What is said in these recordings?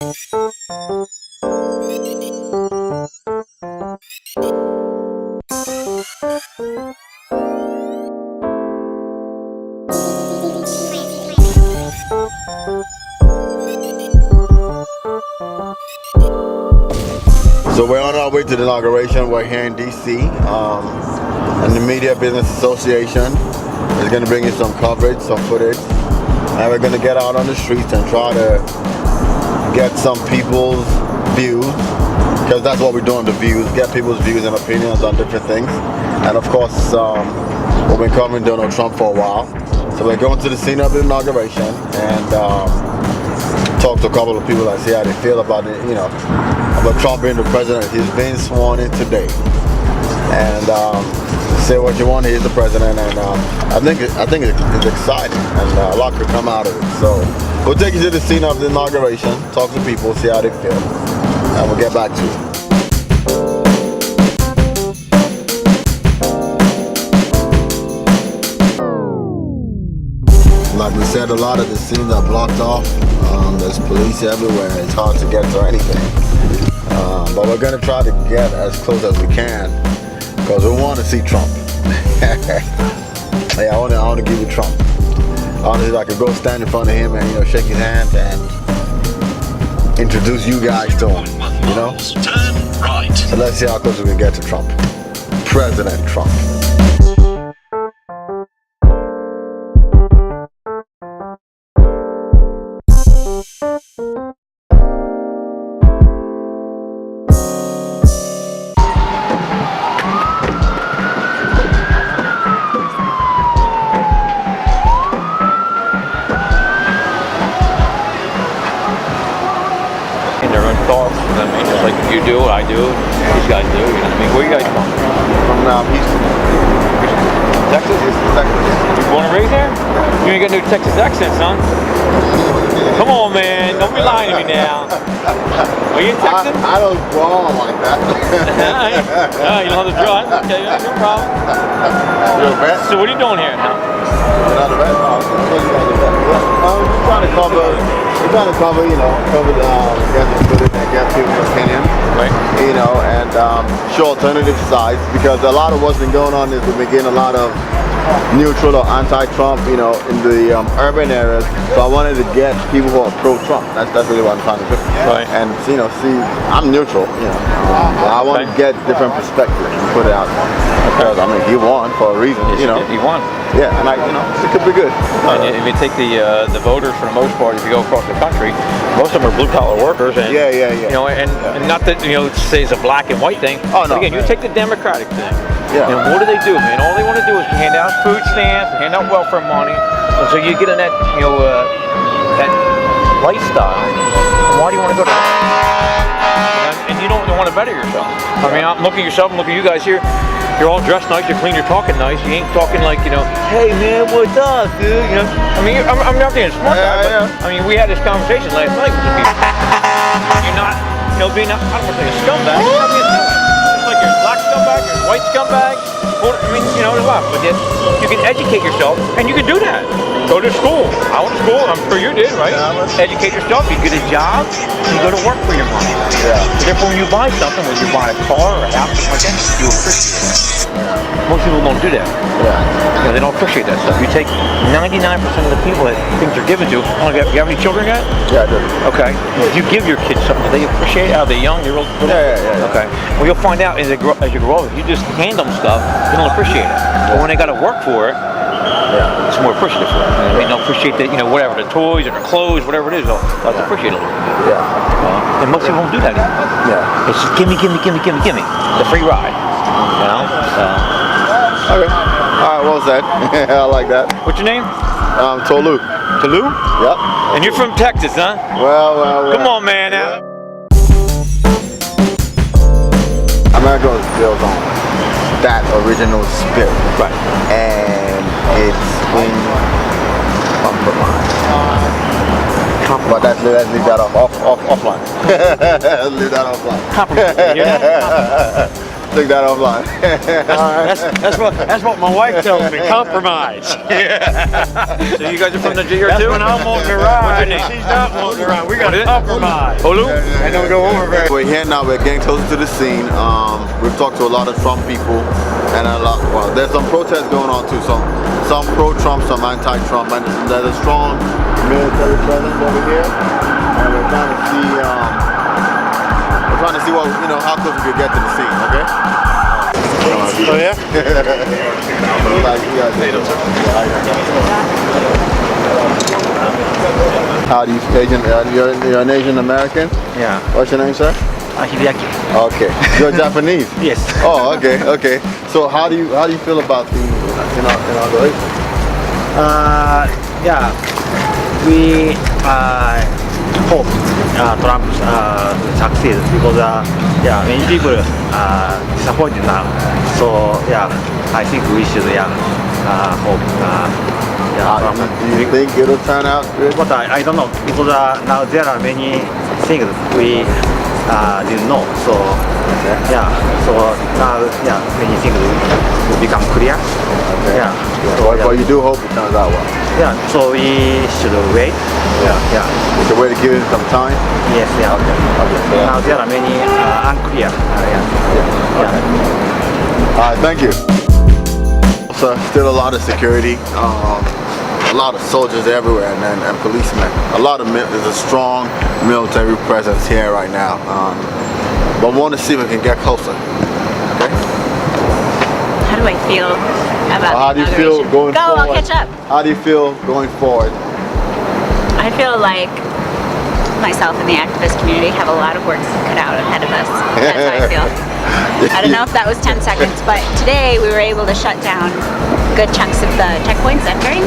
So we're on our way to the inauguration. We're here in DC, and the Media Business Association is going to bring you some coverage, some footage, and we're going to get out on the streets and try to get some people's views, because that's what we're doing, the views, get people's views and opinions on different things. And of course, we've been covering Donald Trump for a while, so we're going to the scene of the inauguration and talk to a couple of people and see how they feel about it, about Trump being the president. He's being sworn in today, and say what you want. He's the president, and I think it's exciting, and a lot could come out of it. So we'll take you to the scene of the inauguration, talk to people, see how they feel, and we'll get back to it. Like we said, a lot of the scenes are blocked off. There's police everywhere. It's hard to get to anything. But we're going to try to get as close as we can, because we want to see Trump. Yeah, I want to give you Trump. Honestly, I could go stand in front of him and shake his hand and introduce you guys to him. Turn right. So let's see how close we can get to Trump. President Trump. Their own thoughts, just like you do, I do, these guys do, Where are you guys from? From Houston. Texas? Texas. You born and raised there? You ain't got no Texas accent, son. Come on, man, don't be lying to me now. Are you in Texas? I don't draw like that. You don't have to draw. Okay, no problem. You're a vet? So what are you doing here now? You're not a vet? We're trying to cover, get the footage and get people's opinions, right? And show alternative sides, because a lot of what's been going on is we've been getting a lot of neutral or anti-Trump, in the urban areas. So I wanted to get people who are pro-Trump. That's really what I'm trying to do. Right. And see, I'm neutral, but I want to get different perspectives and put it out there. Because he won for a reason, He won. Yeah, and it could be good. And if you take the voters, for the most part, if you go across the country, most of them are blue collar workers. And, Yeah. And not that say it's a black and white thing. Oh no. But again, you take the Democratic thing. Yeah. And what do, man? All they want to do is hand out food stamps, hand out welfare money, and so you get in that that lifestyle. Why do you want to go to that? And you don't want to better yourself. I'm looking at yourself, I'm looking at you guys here. You're all dressed nice, you're clean, you're talking nice. You ain't talking like, hey man, what's up, dude? I'm not being smart guy, but we had this conversation last night with some people. You're not, being, I don't want to say a scumbag. You're not being a scumbag. It's like you're a black scumbag, you're a white scumbag. There's a lot, but yet you can educate yourself, and you can do that. Go to school. I went to school. I'm sure you did, right? Educate yourself. You get a job, and you go to work for your money. Yeah. Therefore, when you buy something, when you buy a car or a house, something like that, you appreciate that. Most people don't do that. Yeah. They don't appreciate that stuff. You take 99% of the people that things are given to. You have any children yet? Yeah, I do. Okay. If you give your kids something, do they appreciate it? Are they young? They're old? Yeah. Okay. Well, you'll find out as you grow up, if you just hand them stuff, they don't appreciate it. But when they got to work for it, it's more appreciative for it. They'll appreciate that, whatever, the toys or the clothes, whatever it is, they'll appreciate it a little bit. Yeah. And most people don't do that anymore. Yeah. It's just gimme. The free ride. Okay. All right, well said. I like that. What's your name? Tolu. Tolu? Yep. And you're from Texas, huh? Well. Come on, man. Now. America was built on that original spirit. Right. And it's in compromise. But let's leave that offline. Let's leave that offline. Compromise. take that offline. That's what my wife tells me. Compromise. So you guys are from Nigeria That's too? when I'm wanting to ride. And she's not wanting to ride. We got to compromise. Olu? I don't go over very. We're here now. We're getting closer to the scene. We've talked to a lot of Trump people, and well, there's some protests going on too. Some pro-Trump, some anti-Trump, and there's a strong military presence over here. And we're trying to see what how close we can get to the scene. Okay. Oh yeah. How do you Asian? You're an Asian American. Yeah. What's your name, sir? Hideaki. Okay. You're Japanese. Yes. Oh, okay. So how do you feel about the inauguration? Yeah. We hope Trump succeeds because many people disappointed now. So I think we should hope. Do you think it'll turn out good? But I don't know because now there are many things we didn't know. So so now many things will become clear. Okay. So, But you do hope it turns out well. So we should wait. It's a way to give it some time. Yes. Okay. Now there are many unclear. All right, thank you. So still a lot of security, a lot of soldiers everywhere, and policemen. There's a strong military presence here right now. But we want to see if we can get closer. Okay. How do I feel about How do you feel inauguration? going forward? I'll catch up. How do you feel going forward? I feel like myself and the activist community have a lot of work cut out ahead of us. That's how I feel. I don't know if that was 10 seconds, but today we were able to shut down good chunks of the checkpoints entering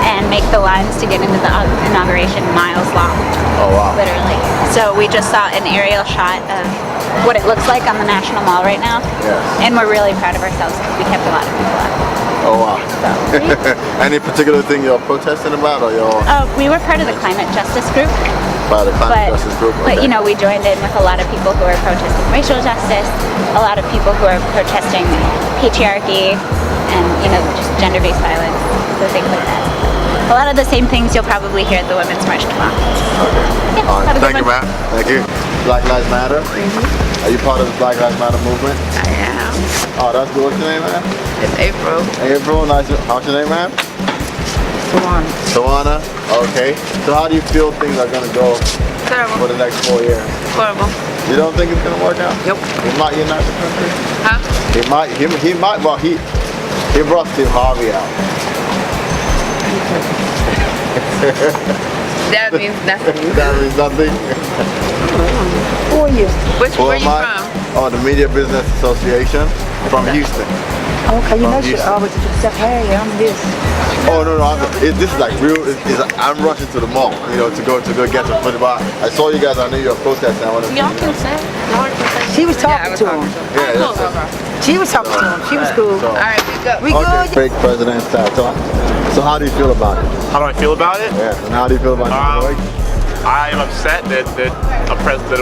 and make the lines to get into the inauguration miles long. Oh wow. Literally. So we just saw an aerial shot of what it looks like on the National Mall right now. Yes. And we're really proud of ourselves because we kept a lot of people out. Oh wow. Any particular thing you're protesting about, or you're We were part of the climate justice group. by the climate justice group? But Okay. we joined in with a lot of people who are protesting racial justice, a lot of people who are protesting patriarchy and just gender-based violence, so things like that. A lot of the same things you'll probably hear at the Women's March tomorrow. Okay. Yeah, All have right. a good Thank you, one. ma'am. Thank you. Black Lives Matter. Are you part of the Black Lives Matter movement? I am. Oh, that's good. What's your name, ma'am? It's April. April. Nice. How's your name, ma'am? Sawan. Tawana. Okay. So how do you feel things are gonna go for Terrible. the next 4 years? Horrible. You don't think it's gonna work out? Nope. He might unite the country. Huh? He might. Well, he brought Steve Harvey out. That means nothing. That means nothing. Who are you? Who Where am you I? from? Oh, the Media Business Association from Houston. Okay, you know From she Houston. always just say, hey, I'm this. Oh no, this is like real. I'm rushing to the mall, to go get some food. But I saw you guys. I knew you were protesting. I wanted to. Y'all can say. She was talking to him. Yeah, that's it. She was talking to him. She was cool. So, All right, we go. We okay, good? fake president style talk. So how do you feel about it? How do I feel about it? Yes, and how do you feel about the situation? I am upset that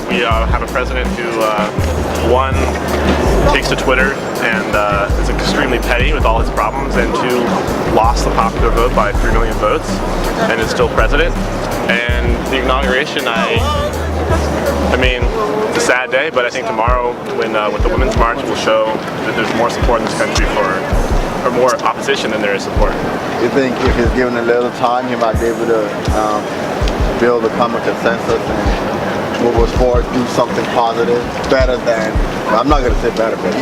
we have a president who one takes to Twitter and is extremely petty with all his problems, and two lost the popular vote by 3 million votes and is still president. And the inauguration, I mean, it's a sad day, but I think tomorrow, when with the Women's March, will show that there's more support in this country or more opposition than there is support. You think if he's given a little time, he might be able to build a common consensus and move us forward, do something positive, better than, well, I'm not going to say better, but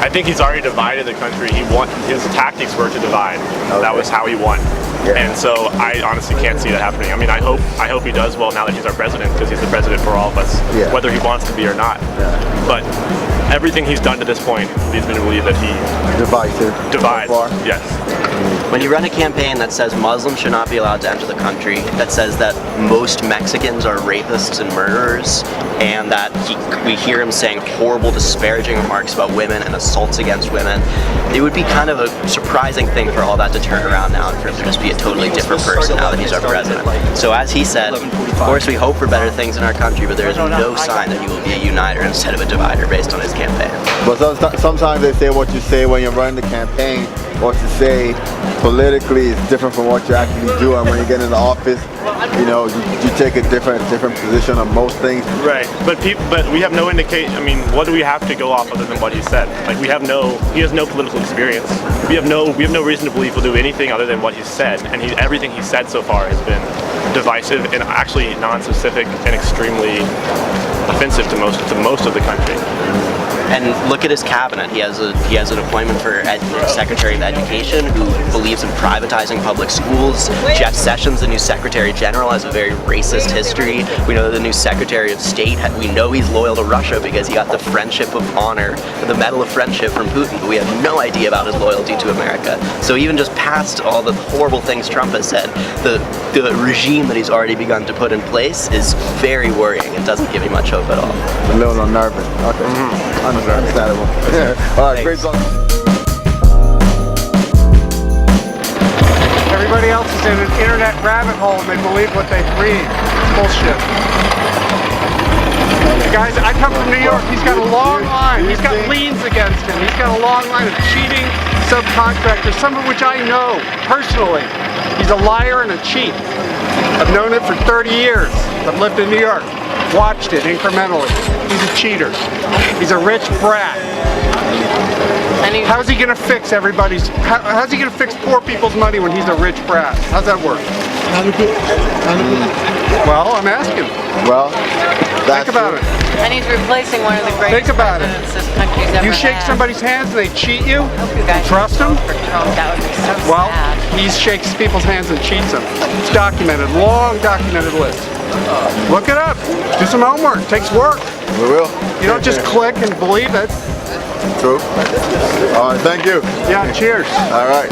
I think he's already divided the country. His tactics were to divide. Okay. That was how he won. Yeah. And so I honestly can't see that happening. I mean, I hope he does well now that he's our president, because he's the president for all of us, Yeah. whether he wants to be or not. Yeah. But everything he's done to this point leads me to believe that he divisive. divides. So far. Yes. When you run a campaign that says Muslims should not be allowed to enter the country, that says that most Mexicans are rapists and murderers, and that we hear him saying horrible, disparaging remarks about women and assaults against women, it would be kind of a surprising thing for all that to turn around now and for him to just be a totally different person now that he's our president. So as he said, of course we hope for better things in our country, but there is no sign that he will be a uniter instead of a divider based on his campaign. But sometimes they say what you say when you're running the campaign, what you say politically is different from what you actually do, and when you get into office, you know, you take a different position on most things. Right, but we have no indication. I mean, what do we have to go off other than what he said? Like he has no political experience. We have no reason to believe he'll do anything other than what he said, and everything he said so far has been divisive and actually non-specific and extremely offensive to most of the country. And look at his cabinet. He has an appointment for Secretary of Education who believes in privatizing public schools. Jeff Sessions, the new Secretary General, has a very racist history. We know that the new Secretary of State, we know he's loyal to Russia because he got the Friendship of Honor, the Medal of Friendship from Putin, but we have no idea about his loyalty to America. So even just past all the horrible things Trump has said, the regime that he's already begun to put in place is very worrying and doesn't give me much hope at all. A little unnerving. Okay. Understandable. All right, great song. Everybody else is in an internet rabbit hole and they believe what they read. Bullshit. Guys, I come from New York. He's got a long line. He's got liens against him. He's got a long line of cheating subcontractors, some of which I know personally. He's a liar and a cheat. I've known it for 30 years. I've lived in New York. Watched it incrementally. He's a cheater. He's a rich brat. How's he gonna fix everybody's? How's he gonna fix poor people's money when he's a rich brat? How's that work? Well, I'm asking. Well, think about it. And he's replacing one of the greatest presidents this country's ever You shake had. somebody's hands and they cheat you. You guys Trust him? for Trump. That would be so Well, sad. he shakes people's hands and cheats them. It's documented, long documented list. Look it up. Do some homework. It takes work. we will. You don't just click and believe it. True. All right, thank you. Yeah, cheers. All right.